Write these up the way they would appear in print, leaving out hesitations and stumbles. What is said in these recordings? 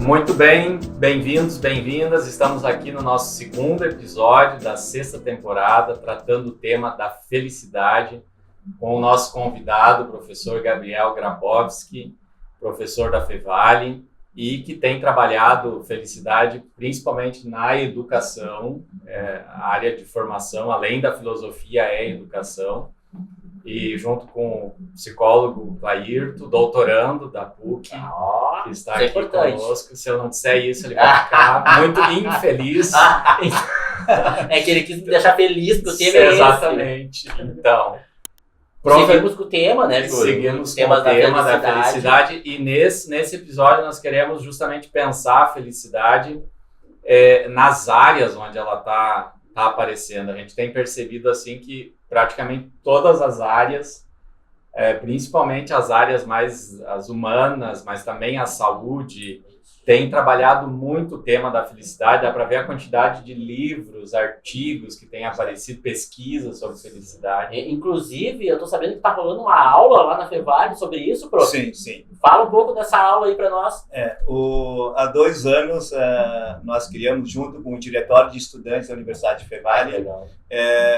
Muito bem, bem-vindos, bem-vindas. Estamos aqui no nosso segundo episódio da sexta temporada, tratando o tema da felicidade, com o nosso convidado, o professor Gabriel Grabowski, professor da Fevale, e que tem trabalhado felicidade principalmente na educação, a área de formação, além da filosofia, é a educação. E junto com o psicólogo Clairto, doutorando da PUC, que está aqui conosco. Se eu não disser isso, ele vai ficar muito infeliz. É que ele quis me deixar feliz, porque o tema é esse. Exatamente. Então, seguimos com o tema, né, Júlio? Seguimos com o tema da felicidade. E nesse episódio nós queremos justamente pensar a felicidade nas áreas onde ela está aparecendo. A gente tem percebido assim que praticamente todas as áreas, principalmente as áreas mais as humanas, mas também a saúde, tem trabalhado muito o tema da felicidade. Dá para ver a quantidade de livros, artigos que têm aparecido, pesquisas sobre felicidade. Inclusive, eu estou sabendo que está rolando uma aula lá na Fevale sobre isso, prof. Sim. Fala um pouco dessa aula aí para nós. Há 2 anos, nós criamos, junto com o Diretório de Estudantes da Universidade de Fevale,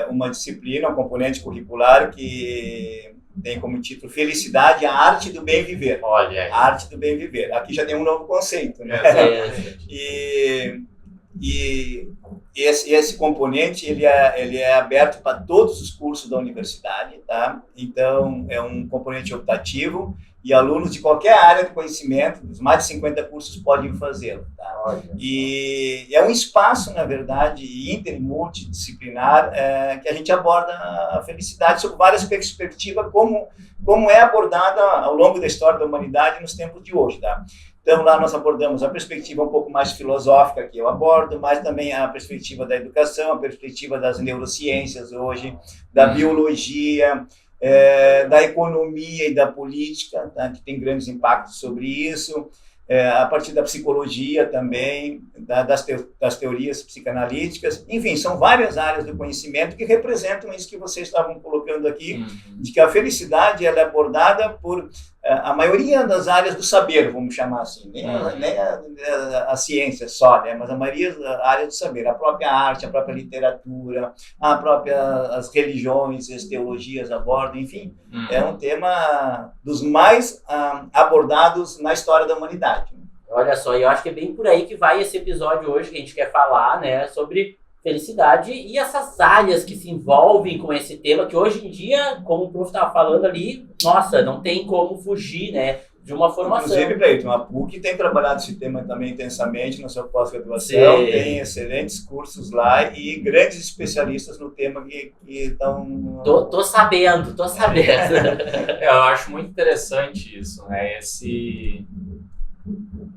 uma disciplina, um componente curricular que tem como título Felicidade, a arte do bem viver. Olha aí. A arte do bem viver. Aqui já tem um novo conceito, né? E esse componente ele é aberto para todos os cursos da universidade, tá? Então é um componente optativo e alunos de qualquer área de conhecimento, dos mais de 50 cursos, podem fazê-lo, tá? E é um espaço, na verdade, inter e multidisciplinar, que a gente aborda a felicidade sob várias perspectivas, como é abordada ao longo da história da humanidade nos tempos de hoje, tá? Então, lá nós abordamos a perspectiva um pouco mais filosófica, que eu abordo, mas também a perspectiva da educação, a perspectiva das neurociências hoje, da biologia, da economia e da política, tá? Que tem grandes impactos sobre isso, a partir da psicologia também, das teorias psicanalíticas. Enfim, são várias áreas do conhecimento que representam isso que vocês estavam colocando aqui, de que a felicidade ela é abordada por a maioria das áreas do saber, vamos chamar assim, nem a ciência só, né? Mas a maioria das áreas do saber, a própria arte, a própria literatura, as religiões, as teologias abordam, enfim, é um tema dos mais abordados na história da humanidade. Olha só, eu acho que é bem por aí que vai esse episódio hoje, que a gente quer falar, né, sobre felicidade e essas áreas que se envolvem com esse tema, que hoje em dia, como o prof estava falando ali, nossa, não tem como fugir, né, de uma formação. Inclusive, Cleiton, a PUC tem trabalhado esse tema também intensamente na sua pós-graduação, tem excelentes cursos lá e grandes especialistas no tema que estão... Tô sabendo. Eu acho muito interessante isso, né,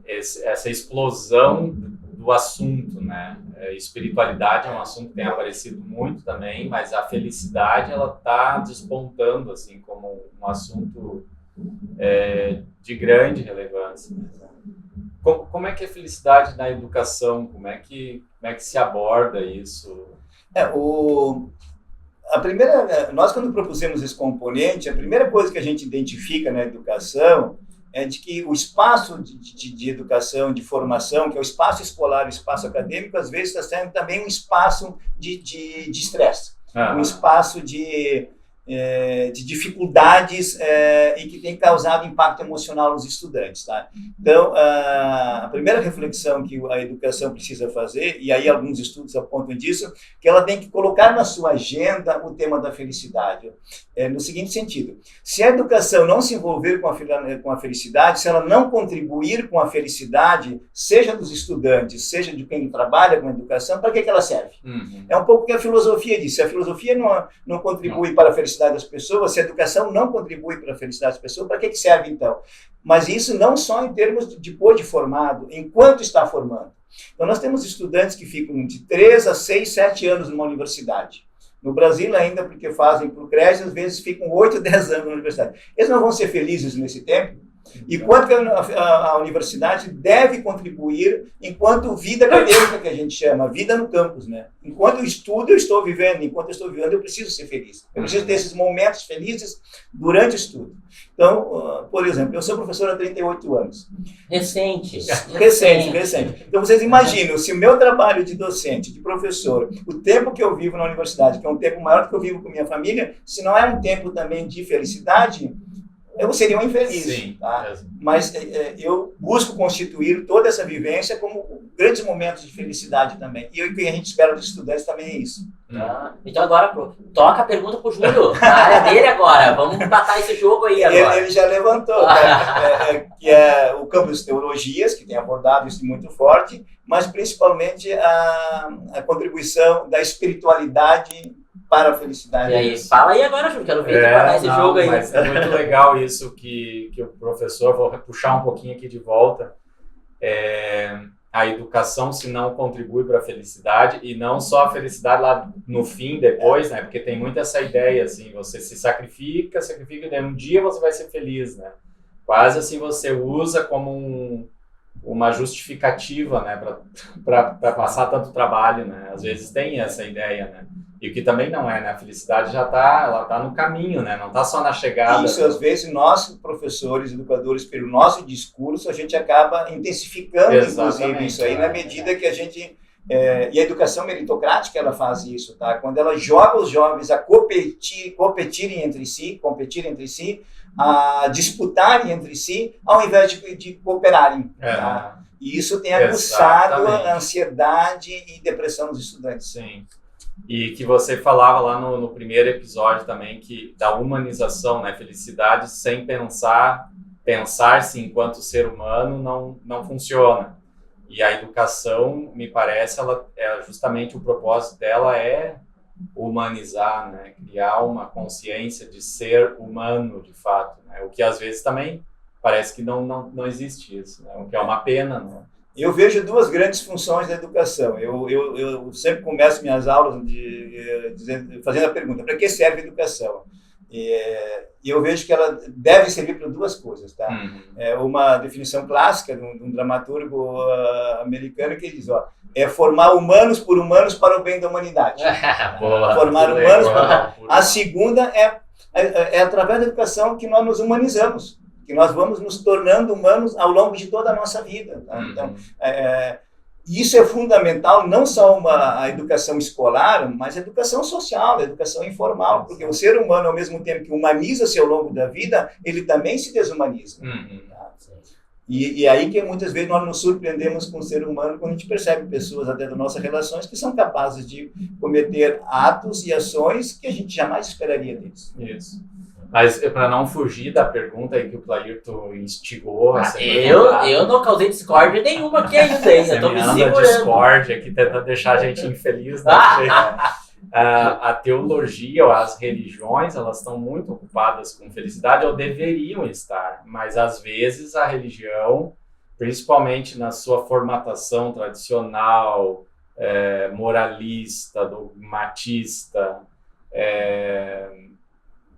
essa explosão do assunto, né? Espiritualidade é um assunto que tem aparecido muito também, mas a felicidade ela está despontando assim como um assunto de grande relevância. Como é que é a felicidade na educação? Como é que se aborda isso? Nós quando propusemos esse componente, a primeira coisa que a gente identifica na educação é de que o espaço de educação, de formação, que é o espaço escolar, o espaço acadêmico, às vezes está sendo também um espaço de estresse, um espaço de dificuldades e que tem causado impacto emocional nos estudantes, tá? Então, a primeira reflexão que a educação precisa fazer, e aí alguns estudos apontam disso, que ela tem que colocar na sua agenda o tema da felicidade, no seguinte sentido: se a educação não se envolver com a felicidade, se ela não contribuir com a felicidade, seja dos estudantes, seja de quem trabalha com a educação, para que ela serve? É um pouco o que a filosofia diz. Se a filosofia não contribui para a felicidade das pessoas, se a educação não contribui para a felicidade das pessoas, para que serve então? Mas isso não só em termos depois de formado, enquanto está formando. Então nós temos estudantes que ficam de 3 a 6, 7 anos numa universidade. No Brasil ainda, porque fazem para o creche, às vezes ficam 8, 10 anos na universidade. Eles não vão ser felizes nesse tempo? E quanto que a universidade deve contribuir enquanto vida acadêmica, que a gente chama, vida no campus, né? Enquanto eu estudo, eu estou vivendo. Enquanto eu estou vivendo, eu preciso ser feliz. Eu preciso ter esses momentos felizes durante o estudo. Então, por exemplo, eu sou professor há 38 anos. Recente. Então, vocês imaginam, se o meu trabalho de docente, de professor, o tempo que eu vivo na universidade, que é um tempo maior do que eu vivo com minha família, se não é um tempo também de felicidade, eu seria um infeliz. Sim, tá? Mas eu busco constituir toda essa vivência como grandes momentos de felicidade também. E o que a gente espera dos estudantes também é isso. Então agora, toca a pergunta pro Júlio, na área dele agora. Vamos matar esse jogo aí agora. Ele já levantou, que é o campo de teologias, que tem abordado isso muito forte, mas principalmente a contribuição da espiritualidade para a felicidade. E aí, fala aí agora, Júlio, quero ver matar esse jogo aí. Mas é muito legal isso que o professor, vou puxar um pouquinho aqui de volta, a educação, se não contribui para a felicidade, e não só a felicidade lá no fim, depois, né? Porque tem muito essa ideia, assim, você se sacrifica, e um dia você vai ser feliz, né? Quase assim você usa como uma justificativa, né? Para passar tanto trabalho, né? Às vezes tem essa ideia, né? E o que também não é, né? A felicidade ela tá no caminho, né? Não está só na chegada. Isso, às vezes, nós, professores, educadores, pelo nosso discurso, a gente acaba intensificando, inclusive, isso aí, na medida que a gente... e a educação meritocrática, ela faz isso, tá? Quando ela joga os jovens a competirem entre si, a disputarem entre si, ao invés de cooperarem, tá? E isso tem aguçado a ansiedade e depressão dos estudantes. Sim. E que você falava lá no primeiro episódio também, da humanização, né? Felicidade sem pensar-se enquanto ser humano não funciona. E a educação, me parece, justamente o propósito dela é humanizar, né? Criar uma consciência de ser humano, de fato, né? O que às vezes também parece que não existe isso, né? O que é uma pena, né? Eu vejo duas grandes funções da educação. Eu sempre começo minhas aulas fazendo a pergunta: para que serve a educação? E eu vejo que ela deve servir para duas coisas, tá? É uma definição clássica de um dramaturgo americano que diz, é formar humanos por humanos para o bem da humanidade. Boa, formar humanos A segunda é através da educação que nós nos humanizamos, que nós vamos nos tornando humanos ao longo de toda a nossa vida. Tá? Então, isso é fundamental, não só a educação escolar, mas a educação social, a educação informal, porque o ser humano, ao mesmo tempo que humaniza-se ao longo da vida, ele também se desumaniza. Tá? E aí que muitas vezes nós nos surpreendemos com o ser humano quando a gente percebe pessoas até das nossas relações que são capazes de cometer atos e ações que a gente jamais esperaria deles. Isso. Mas para não fugir da pergunta aí que o Clairton instigou... Eu não causei discórdia nenhuma aqui ainda, hein? Eu tô me segurando. Discórdia aqui tentando deixar a gente infeliz, né? A teologia ou as religiões, elas estão muito ocupadas com felicidade, ou deveriam estar, mas às vezes a religião, principalmente na sua formatação tradicional, moralista, dogmatista,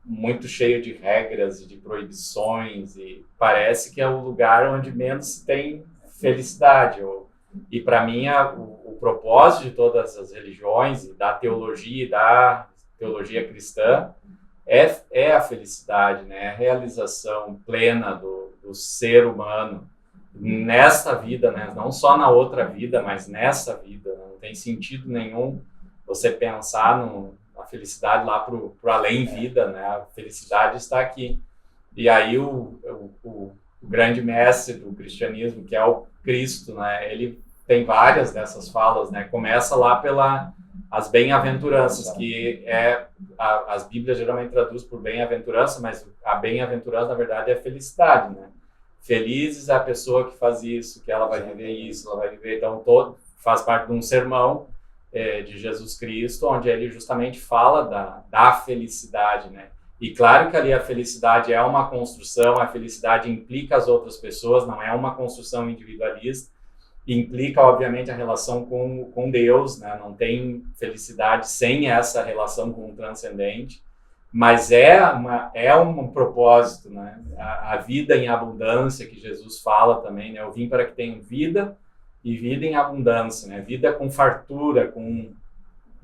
muito cheio de regras e de proibições, e parece que é o lugar onde menos tem felicidade. E para mim o propósito de todas as religiões e da teologia cristã é a felicidade, né? A realização plena do ser humano nesta vida, né? Não só na outra vida, mas nessa vida. Não tem sentido nenhum você pensar a felicidade lá pro além vida, né? A felicidade está aqui. E aí o grande mestre do cristianismo, que é o Cristo, né? Ele tem várias dessas falas, né? Começa lá as bem-aventuranças, que as Bíblias geralmente traduzem por bem-aventurança, mas a bem-aventurança, na verdade, é a felicidade, né? Felizes é a pessoa que faz isso, que ela vai viver isso, ela vai viver, então faz parte de um sermão de Jesus Cristo, onde ele justamente fala da felicidade, né? E claro que ali a felicidade é uma construção, a felicidade implica as outras pessoas, não é uma construção individualista, implica, obviamente, a relação com Deus, né? Não tem felicidade sem essa relação com o transcendente, Mas é um propósito, né? A vida em abundância que Jesus fala também, né? Eu vim para que tenham vida e vida em abundância, né? Vida com fartura,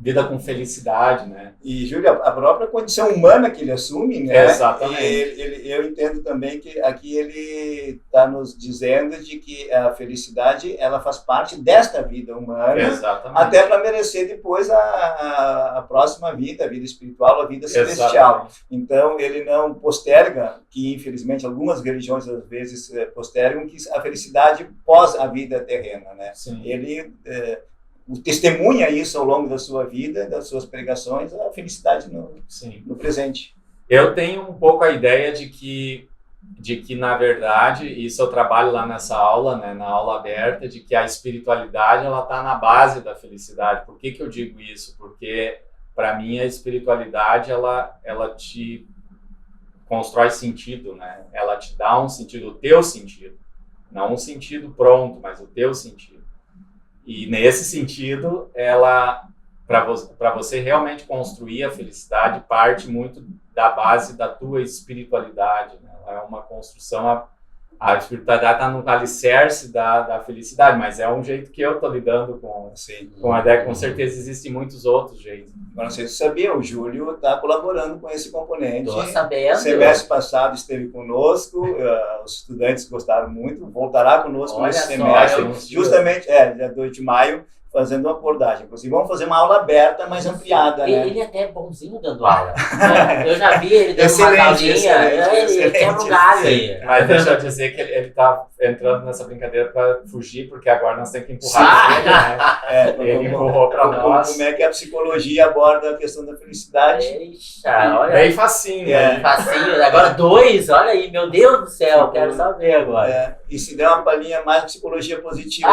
vida com felicidade, né? E, Júlio, a própria condição humana que ele assume, né? Exatamente. Eu entendo também que aqui ele está nos dizendo de que a felicidade, ela faz parte desta vida humana. Exatamente. Até para merecer depois a próxima vida, a vida espiritual, a vida celestial. Exatamente. Então, ele não posterga, que infelizmente algumas religiões às vezes postergam, que a felicidade pós a vida terrena, né? Sim. Ele testemunha isso ao longo da sua vida, das suas pregações, a felicidade no presente. Eu tenho um pouco a ideia de que na verdade, isso eu trabalho lá nessa aula, né, na aula aberta, de que a espiritualidade ela está na base da felicidade. Por que eu digo isso? Porque para mim a espiritualidade ela te constrói sentido, né? Ela te dá um sentido, o teu sentido, não um sentido pronto, mas o teu sentido. E nesse sentido, para você realmente construir a felicidade, parte muito da base da tua espiritualidade, né? Ela é uma construção, a espiritualidade está no alicerce da felicidade, mas é um jeito que eu estou lidando com a ideia, com certeza existem muitos outros jeitos. Mas não sei se você sabia, o Júlio está colaborando com esse componente. Estou sabendo. Semestre passado esteve conosco, os estudantes gostaram muito, voltará conosco nesse semestre, justamente, dia 2 de maio, fazendo uma abordagem. Inclusive, vamos fazer uma aula aberta, mais ampliada, né? Ele até é bonzinho dando aula. Eu já vi ele dando uma aulinha. Ele quebra um galho aí. Mas deixa eu dizer que ele tá entrando nessa brincadeira para fugir, porque agora nós temos que empurrar ele, né? Ele empurrou para nós. Como é que a psicologia aborda a questão da felicidade? Olha. Bem facinho. Bem facinho. Agora 2, olha aí, meu Deus do céu, quero saber agora. E se der uma palhinha mais psicologia positiva.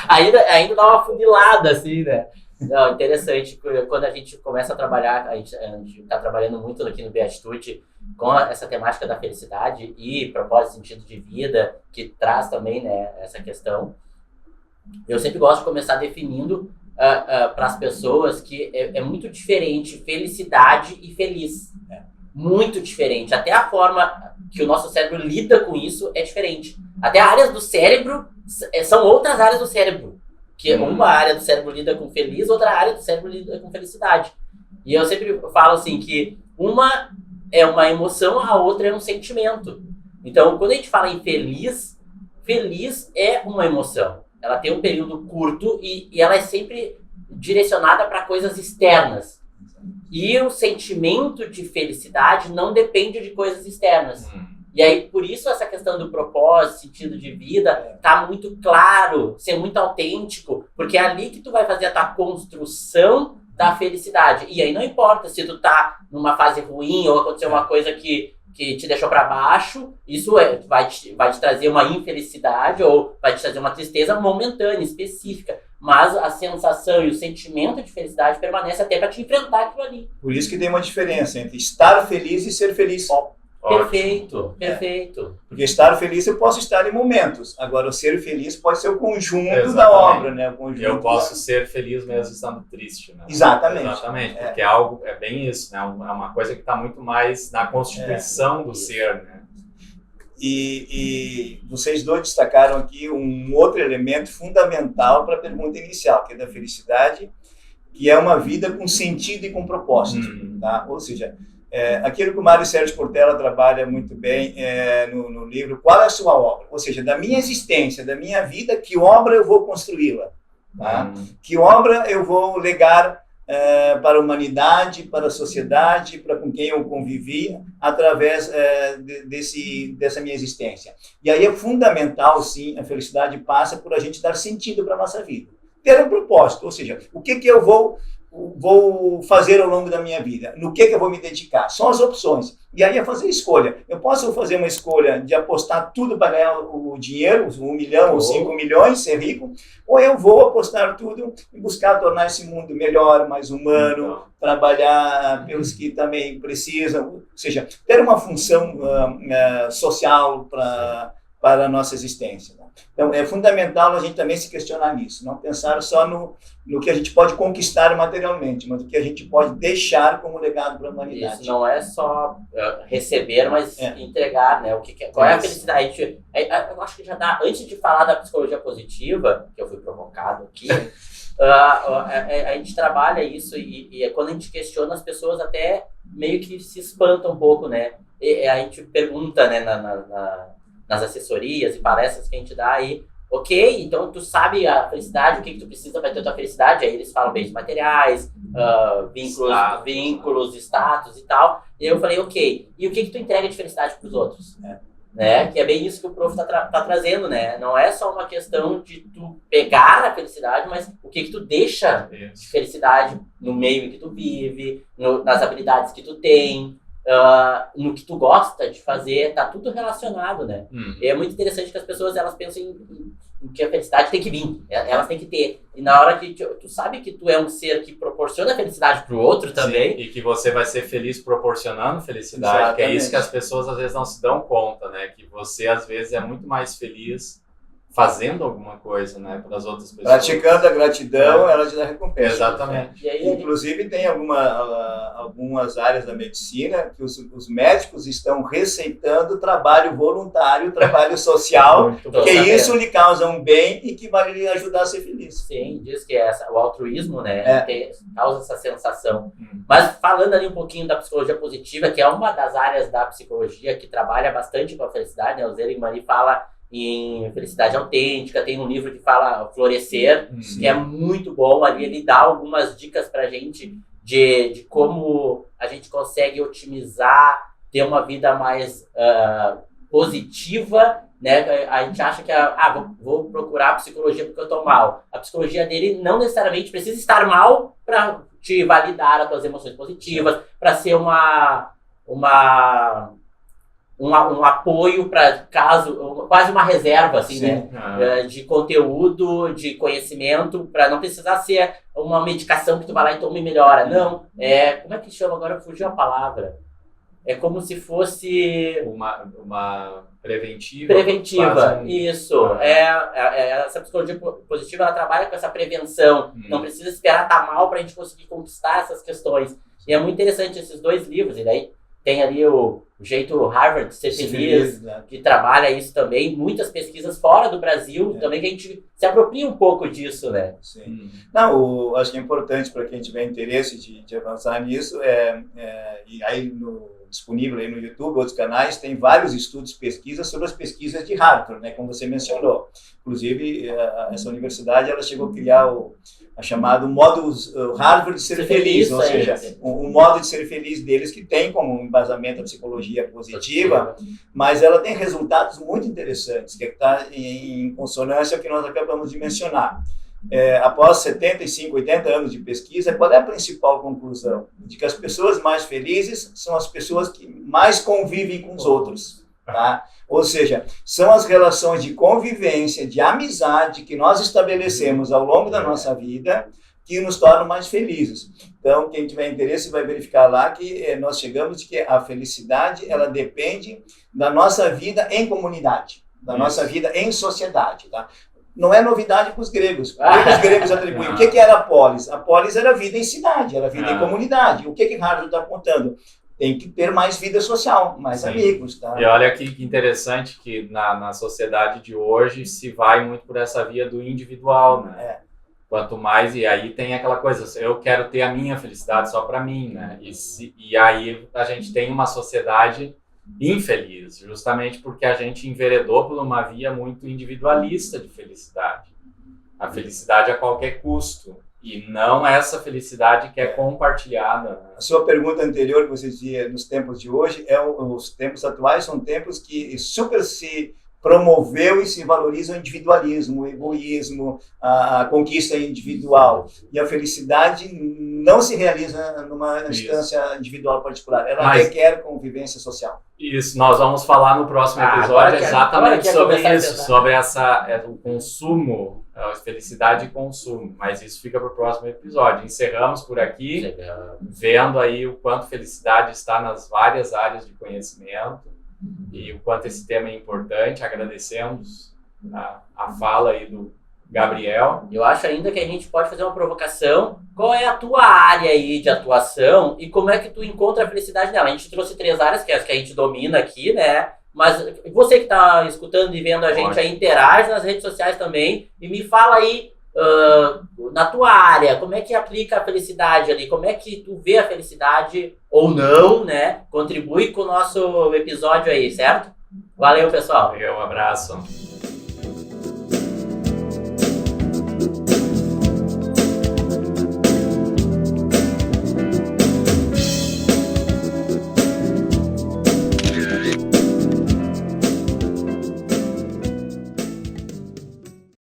Ainda dá uma funilada, assim, né? Não, interessante. Quando a gente começa a trabalhar, a gente está trabalhando muito aqui no Beatitude com essa temática da felicidade e propósito, sentido de vida, que traz também, né, essa questão. Eu sempre gosto de começar definindo para as pessoas que é muito diferente felicidade e feliz. Muito diferente. Até a forma que o nosso cérebro lida com isso é diferente. Até áreas do cérebro são outras áreas do cérebro. Que uma área do cérebro lida com feliz, outra área do cérebro lida com felicidade. E eu sempre falo assim que uma é uma emoção, a outra é um sentimento. Então, quando a gente fala em feliz é uma emoção. Ela tem um período curto e ela é sempre direcionada para coisas externas. E o sentimento de felicidade não depende de coisas externas. E aí, por isso, essa questão do propósito, sentido de vida, tá muito claro, ser muito autêntico, porque é ali que tu vai fazer a tua construção da felicidade. E aí não importa se tu tá numa fase ruim ou aconteceu uma coisa que te deixou para baixo, isso vai te trazer uma infelicidade ou vai te trazer uma tristeza momentânea, específica. Mas a sensação e o sentimento de felicidade permanece até para te enfrentar aquilo ali. Por isso que tem uma diferença entre estar feliz e ser feliz. Perfeito. Porque estar feliz eu posso estar em momentos. Agora, o ser feliz pode ser o conjunto Exatamente. da obra, né? Eu posso ser feliz mesmo estando triste, né? Exatamente. Porque é bem isso, né? É uma coisa que está muito mais na constituição do ser, né? E vocês dois destacaram aqui um outro elemento fundamental para a pergunta inicial, que é da felicidade, que é uma vida com sentido e com propósito. Tá? Ou seja, aquilo que o Mário Sérgio Portela trabalha muito bem no livro Qual é a Sua Obra? Ou seja, da minha existência, da minha vida, que obra eu vou construí-la? Tá? Que obra eu vou legar para a humanidade, para a sociedade, para com quem eu convivi, através dessa minha existência. E aí é fundamental, sim, a felicidade passa por a gente dar sentido para a nossa vida. Ter um propósito, ou seja, o que eu vou fazer ao longo da minha vida, no que eu vou me dedicar, são as opções. E aí é fazer escolha. Eu posso fazer uma escolha de apostar tudo para ganhar o dinheiro, 1 milhão ou 5 milhões, ser rico, ou eu vou apostar tudo e buscar tornar esse mundo melhor, mais humano, trabalhar pelos que também precisam, ou seja, ter uma função social para a nossa existência. Né? Então, é fundamental a gente também se questionar nisso, não pensar só no que a gente pode conquistar materialmente, mas no que a gente pode deixar como legado para a humanidade. Isso não é só receber, mas entregar, né? Qual é a felicidade? Eu acho que já dá, antes de falar da psicologia positiva, que eu fui provocado aqui, a gente trabalha isso e quando a gente questiona, as pessoas até meio que se espantam um pouco, né? A gente pergunta, né, nas assessorias e palestras que a gente dá aí, ok, então tu sabe a felicidade, o que tu precisa para ter a tua felicidade, aí eles falam bens materiais, vínculos, status e tal, e eu falei, ok, e o que tu entrega de felicidade para os outros? Né? Que é bem isso que o prof tá trazendo, né? Não é só uma questão de tu pegar a felicidade, mas o que tu deixa de felicidade no meio em que tu vive, nas habilidades que tu tem, no que tu gosta de fazer, tá tudo relacionado, né? E é muito interessante que as pessoas, elas pensam em que a felicidade tem que vir, elas têm que ter. E na hora que tu sabe que tu é um ser que proporciona felicidade pro outro também. Sim, e que você vai ser feliz proporcionando felicidade, exatamente. Que é isso que as pessoas às vezes não se dão conta, né? Que você às vezes é muito mais feliz fazendo alguma coisa, né, para as outras pessoas. Praticando a gratidão, ela te dá recompensa. Exatamente. E aí, inclusive, tem algumas áreas da medicina que os médicos estão receitando trabalho voluntário, trabalho social, porque isso lhe causa um bem e que vai lhe ajudar a ser feliz. Sim, diz que o altruísmo, né, causa essa sensação. Mas falando ali um pouquinho da psicologia positiva, que é uma das áreas da psicologia que trabalha bastante com a felicidade, né, o Seligman fala em felicidade autêntica, tem um livro que fala Florescer, que é muito bom, ali ele dá algumas dicas pra gente de como a gente consegue otimizar, ter uma vida mais positiva, né? A gente acha que vou procurar psicologia porque eu tô mal. A psicologia dele não necessariamente precisa estar mal para te validar as tuas emoções positivas, para ser um apoio para caso, quase uma reserva, assim, sim, né? De conteúdo, de conhecimento, para não precisar ser uma medicação que tu vai lá e toma e melhora. Não, como é que chama? Agora fugiu a palavra. É como se fosse... Uma preventiva. Preventiva, isso. Essa psicologia positiva, ela trabalha com essa prevenção. Não precisa esperar estar mal para a gente conseguir conquistar essas questões. E é muito interessante esses dois livros, e daí tem ali o jeito Harvard de ser feliz, né? Que trabalha isso também. Muitas pesquisas fora do Brasil também, que a gente se apropria um pouco disso, né? Sim. Não, acho que é importante para quem tiver interesse de avançar nisso, e aí disponível aí no YouTube, outros canais, tem vários estudos, pesquisas sobre as pesquisas de Harvard, né, como você mencionou. Inclusive, essa universidade, ela chegou a criar a chamado modo Harvard de ser feliz, ou seja, o modo de ser feliz deles, que tem como embasamento a psicologia positiva, mas ela tem resultados muito interessantes, que está em consonância com o que nós acabamos de mencionar. Após 75, 80 anos de pesquisa, qual é a principal conclusão? De que as pessoas mais felizes são as pessoas que mais convivem com os outros. Tá? Ou seja, são as relações de convivência, de amizade que nós estabelecemos ao longo da nossa vida que nos tornam mais felizes. Então, quem tiver interesse vai verificar lá que nós chegamos de que a felicidade ela depende da nossa vida em comunidade, da nossa vida em sociedade. Tá? Não é novidade para os gregos. Os gregos atribuem. O que era a polis? A polis era vida em cidade, era vida em comunidade. O que Harvard está apontando? Tem que ter mais vida social, mais amigos. Tá? E olha que interessante que na sociedade de hoje se vai muito por essa via do individual, né? Quanto mais, e aí tem aquela coisa, eu quero ter a minha felicidade só para mim, né? E aí a gente tem uma sociedade infeliz, justamente porque a gente enveredou por uma via muito individualista de felicidade. A felicidade a qualquer custo. E não essa felicidade que é compartilhada. Né? A sua pergunta anterior, que você dizia nos tempos de hoje, os tempos atuais são tempos que super se promoveu e se valoriza o individualismo, o egoísmo, a conquista individual. E a felicidade não se realiza numa instância individual particular. Ela requer convivência social. Isso, nós vamos falar no próximo episódio exatamente sobre isso, sobre o consumo, a felicidade e consumo. Mas isso fica para o próximo episódio. Encerramos por aqui, vendo aí o quanto felicidade está nas várias áreas de conhecimento. E o quanto esse tema é importante. Agradecemos a fala aí do Gabriel. Eu acho ainda que a gente pode fazer uma provocação. Qual é a tua área aí de atuação e como é que tu encontra a felicidade nela? A gente trouxe 3 áreas, que é as que a gente domina aqui, né? Mas você que está escutando e vendo a gente aí, interage nas redes sociais também e me fala aí, na tua área, como é que aplica a felicidade ali? Como é que tu vê a felicidade ou não, né? Contribui com o nosso episódio aí, certo? Valeu, pessoal. Um abraço.